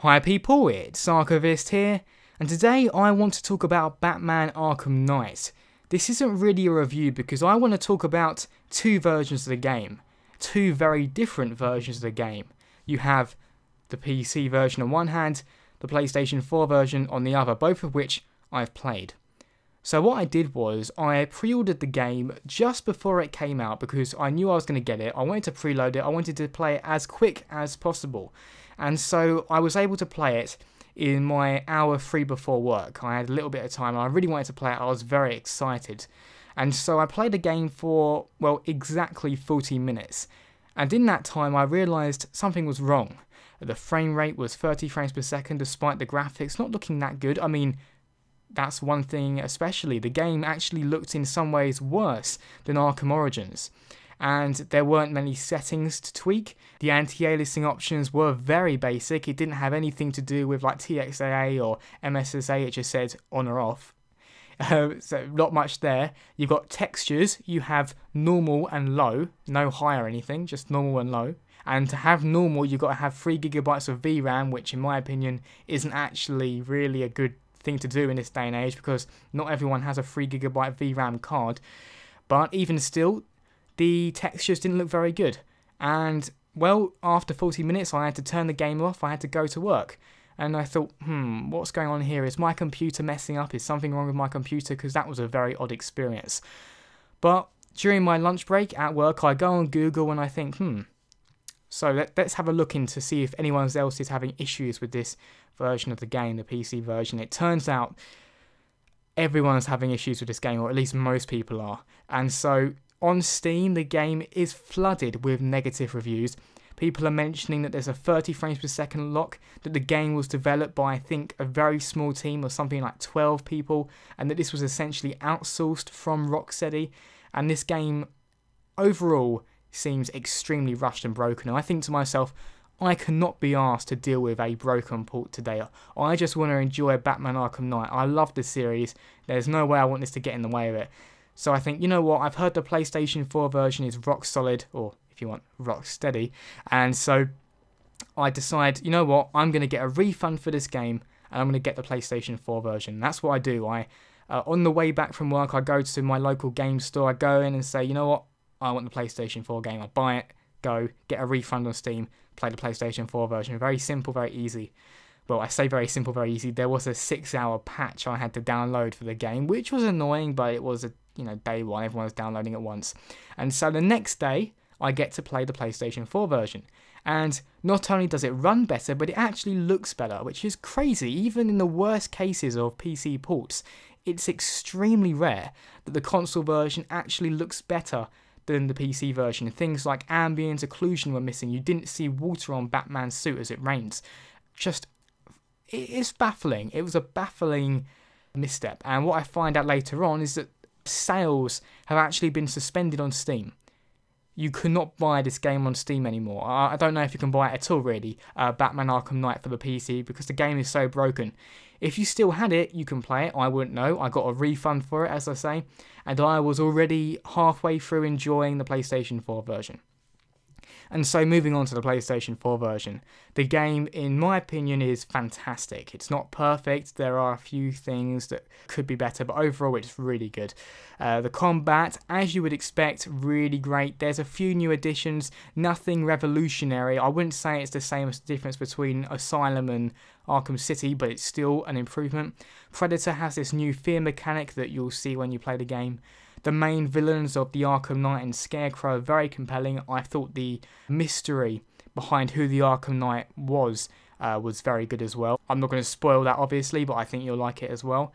Hi people, it's Arkham here, and today I want to talk about Batman Arkham Knight. This isn't really a review because I want to talk about two versions of the game. Two very different versions of the game. You have the PC version on one hand, the PlayStation 4 version on the other, both of which I've played. So what I did was, I pre-ordered the game just before it came out because I knew I was going to get it. I wanted to preload it, I wanted to play it as quick as possible. And so I was able to play it in my hour free before work. I had a little bit of time, I really wanted to play it, I was very excited. And so I played the game for, well, exactly 40 minutes. And in that time I realised something was wrong. The frame rate was 30 frames per second despite the graphics not looking that good. I mean, that's one thing especially. The game actually looked in some ways worse than Arkham Origins. And there weren't many settings to tweak. The anti-aliasing options were very basic. It didn't have anything to do with like TXAA or MSSA, it just said on or off. So not much there. You've got textures, you have normal and low, no high or anything, just normal and low. And to have normal, you've got to have 3 GB of VRAM, which in my opinion isn't actually really a good thing to do in this day and age because not everyone has a 3 GB VRAM card. But even still, the textures didn't look very good. And, well, after 40 minutes I had to turn the game off, I had to go to work. And I thought, what's going on here? Is my computer messing up? Is something wrong with my computer? Because that was a very odd experience. But during my lunch break at work, I go on Google and I think, so let's have a look in to see if anyone else is having issues with this version of the game, the PC version. It turns out everyone's having issues with this game, or at least most people are. And so on Steam, the game is flooded with negative reviews. People are mentioning that there's a 30 frames per second lock, that the game was developed by, I think, a very small team of something like 12 people, and that this was essentially outsourced from Rocksteady. And this game, overall, seems extremely rushed and broken. And I think to myself, I cannot be asked to deal with a broken port today. I just want to enjoy Batman Arkham Knight. I love the series. There's no way I want this to get in the way of it. So I think, you know what, I've heard the PlayStation 4 version is rock solid, or if you want, rock steady. And so I decide, you know what, I'm going to get a refund for this game and I'm going to get the PlayStation 4 version. That's what I do. On the way back from work, I go to my local game store. I go in and say, you know what, I want the PlayStation 4 game. I buy it, go, get a refund on Steam, play the PlayStation 4 version. Very simple, very easy. Well, I say very simple, very easy. There was a 6-hour patch I had to download for the game, which was annoying, but it was day one. Everyone was downloading at once. And so the next day, I get to play the PlayStation 4 version. And not only does it run better, but it actually looks better, which is crazy. Even in the worst cases of PC ports, it's extremely rare that the console version actually looks better than the PC version. Things like ambient occlusion were missing. You didn't see water on Batman's suit as it rains. It's baffling. It was a baffling misstep. And what I find out later on is that sales have actually been suspended on Steam. You cannot buy this game on Steam anymore. I don't know if you can buy it at all, really, Batman Arkham Knight for the PC, because the game is so broken. If you still had it, you can play it. I wouldn't know. I got a refund for it, as I say, and I was already halfway through enjoying the PlayStation 4 version. And so moving on to the PlayStation 4 version, the game, in my opinion, is fantastic. It's not perfect, there are a few things that could be better, but overall it's really good. The combat, as you would expect, really great. There's a few new additions, nothing revolutionary. I wouldn't say it's the same as the difference between Asylum and Arkham City, but it's still an improvement. Predator has this new fear mechanic that you'll see when you play the game. The main villains of the Arkham Knight and Scarecrow are very compelling. I thought the mystery behind who the Arkham Knight was very good as well. I'm not going to spoil that obviously, but I think you'll like it as well.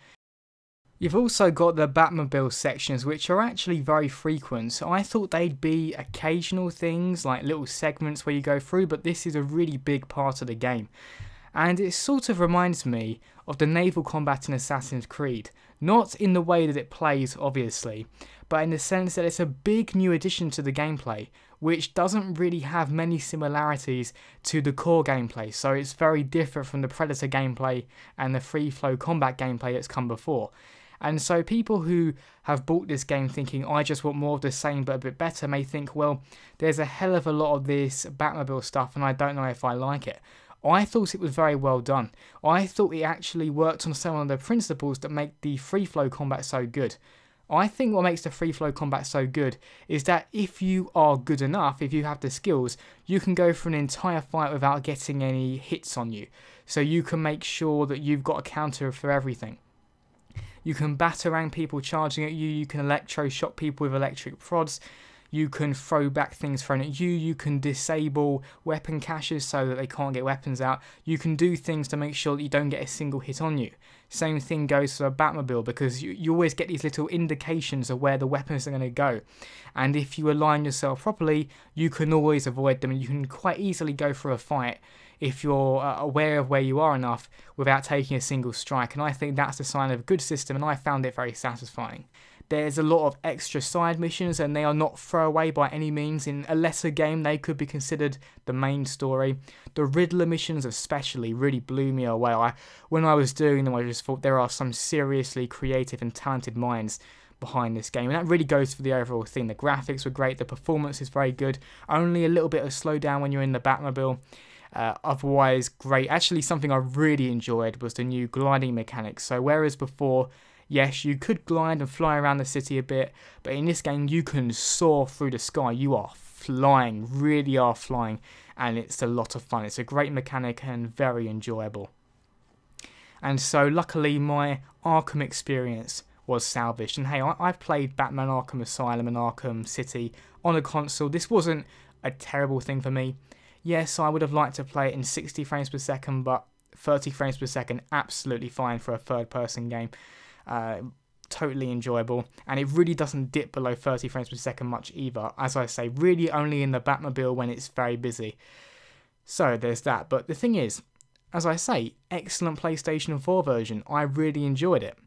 You've also got the Batmobile sections, which are actually very frequent. So I thought they'd be occasional things, like little segments where you go through, but this is a really big part of the game. And it sort of reminds me of the naval combat in Assassin's Creed. Not in the way that it plays, obviously, but in the sense that it's a big new addition to the gameplay, which doesn't really have many similarities to the core gameplay, so it's very different from the Predator gameplay and the free-flow combat gameplay that's come before. And so people who have bought this game thinking, I just want more of the same but a bit better, may think, well, there's a hell of a lot of this Batmobile stuff and I don't know if I like it. I thought it was very well done. I thought it actually worked on some of the principles that make the free flow combat so good. I think what makes the free flow combat so good is that if you are good enough, if you have the skills, you can go for an entire fight without getting any hits on you. So you can make sure that you've got a counter for everything. You can batarang people charging at you, you can electroshock people with electric prods, you can throw back things thrown at you, you can disable weapon caches so that they can't get weapons out, you can do things to make sure that you don't get a single hit on you. Same thing goes for a Batmobile, because you always get these little indications of where the weapons are going to go. And if you align yourself properly, you can always avoid them, and you can quite easily go for a fight if you're aware of where you are enough without taking a single strike. And I think that's a sign of a good system, and I found it very satisfying. There's a lot of extra side missions, and they are not throwaway by any means. In a lesser game, they could be considered the main story. The Riddler missions especially really blew me away. When I was doing them, I just thought there are some seriously creative and talented minds behind this game, and that really goes for the overall thing. The graphics were great, the performance is very good, only a little bit of slowdown when you're in the Batmobile. Otherwise, great. Actually, something I really enjoyed was the new gliding mechanics. So whereas before, yes, you could glide and fly around the city a bit, but in this game you can soar through the sky. You are flying, really are flying, and it's a lot of fun. It's a great mechanic and very enjoyable. And so luckily my Arkham experience was salvaged. And hey, I've played Batman Arkham Asylum and Arkham City on a console. This wasn't a terrible thing for me. Yes, I would have liked to play it in 60 frames per second, but 30 frames per second, absolutely fine for a third-person game. Totally enjoyable, and it really doesn't dip below 30 frames per second much either. As I say, really only in the Batmobile when it's very busy. So there's that. But the thing is, as I say, excellent PlayStation 4 version. I really enjoyed it.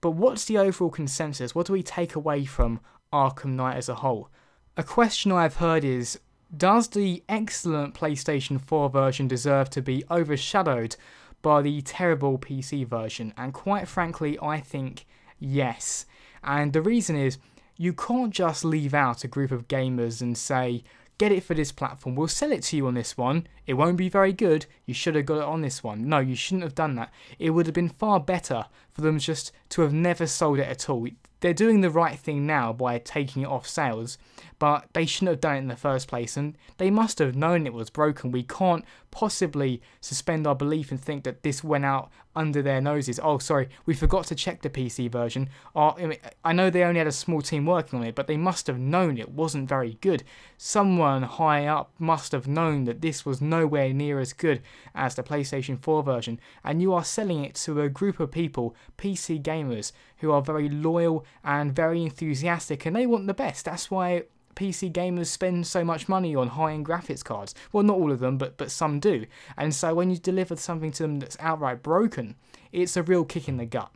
But what's the overall consensus? What do we take away from Arkham Knight as a whole? A question I've heard is, does the excellent PlayStation 4 version deserve to be overshadowed by the terrible PC version? And quite frankly, I think yes. And the reason is, you can't just leave out a group of gamers and say, get it for this platform, we'll sell it to you on this one, it won't be very good, you should have got it on this one. No, you shouldn't have done that. It would have been far better for them just to have never sold it at all. They're doing the right thing now by taking it off sales, but they shouldn't have done it in the first place, and they must have known it was broken. We can't possibly suspend our belief and think that this went out under their noses. Oh, sorry, we forgot to check the PC version. I know they only had a small team working on it, but they must have known it wasn't very good. Someone high up must have known that this was nowhere near as good as the PlayStation 4 version, and you are selling it to a group of people, PC gamers, who are very loyal and very enthusiastic, and they want the best. That's why PC gamers spend so much money on high-end graphics cards. Well, not all of them, but some do. And so when you deliver something to them that's outright broken, it's a real kick in the gut.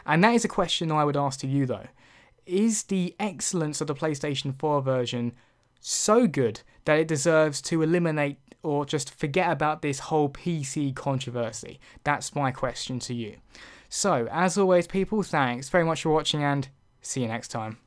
And that is a question I would ask to you though. Is the excellence of the PlayStation 4 version so good that it deserves to eliminate or just forget about this whole PC controversy? That's my question to you. So, as always people, thanks very much for watching and see you next time.